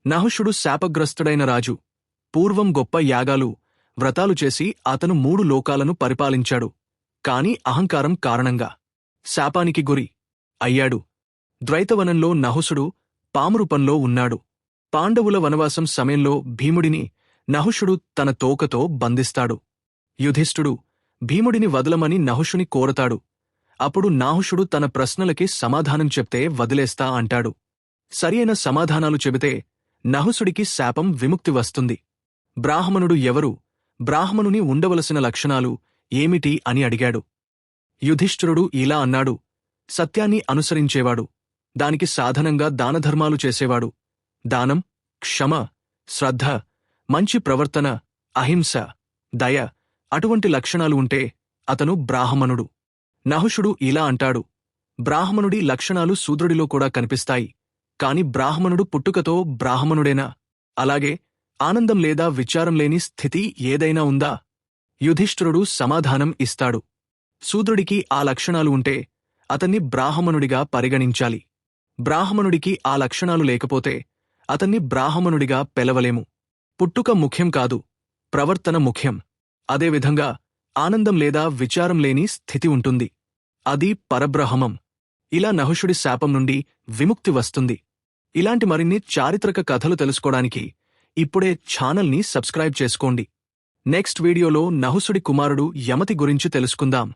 నహుషుడు శాపగ్రస్తుడైన రాజు. పూర్వం గొప్ప యాగాలు, వ్రతాలు చేసి అతను 3 లోకాలను పరిపాలించాడు. కాని అహంకారం కారణంగా శాపానికి గురి అయ్యాడు. ద్వైతవనంలో నహుషుడు పామురూపంలో ఉన్నాడు. పాండవుల వనవాసం సమయంలో భీముడిని నహుషుడు తన తోకతో బంధిస్తాడు. యుధిష్ఠుడు భీముడిని వదలమని నహుషుని కోరతాడు. అప్పుడు నాహుషుడు తన ప్రశ్నలకి సమాధానం చెప్తే వదిలేస్తా అంటాడు. సరియైన సమాధానాలు చెబితే నహుషుడికి శాపం విముక్తి వస్తుంది. బ్రాహ్మణుడు ఎవరు? బ్రాహ్మణుని ఉండవలసిన లక్షణాలు ఏమిటి అని అడిగాడు. యుధిష్ఠిరుడు ఇలా అన్నాడు: సత్యాన్ని అనుసరించేవాడు, దానికి సాధనంగా దానధర్మాలు చేసేవాడు, దానం, క్షమ, శ్రద్ధ, మంచి ప్రవర్తన, అహింస, దయ అటువంటి లక్షణాలు ఉంటే అతను బ్రాహ్మణుడు. నహుషుడు ఇలా అంటాడు: బ్రాహ్మణుడి లక్షణాలు శూద్రుడిలో కూడా కనిపిస్తాయి. కాని బ్రాహ్మణుడు పుట్టుకతో బ్రాహ్మణుడేనా? అలాగే ఆనందం లేదా విచారం లేని స్థితి ఏదైనా ఉందా? యుధిష్ఠిరుడు సమాధానం ఇస్తాడు: శూద్రుడికి ఆ లక్షణాలు ఉంటే అతన్ని బ్రాహ్మణుడిగా పరిగణించాలి. బ్రాహ్మణుడికి ఆ లక్షణాలు లేకపోతే అతన్ని బ్రాహ్మణుడిగా పిలవలేము. పుట్టుక ముఖ్యం కాదు, ప్రవర్తన ముఖ్యం. అదేవిధంగా ఆనందం లేదా విచారం లేని స్థితి ఉంటుంది. అది పరబ్రహ్మం. ఇలా నహుషుడి శాపం నుండి విముక్తి వస్తుంది. ఇలాంటి మరిన్ని చారిత్రక కథలు తెలుసుకోవడానికి ఇప్పుడే ఛానల్ని సబ్స్క్రైబ్ చేసుకోండి. నెక్స్ట్ వీడియోలో నహుషుడి కుమారుడు యమతి గురించి తెలుసుకుందాం.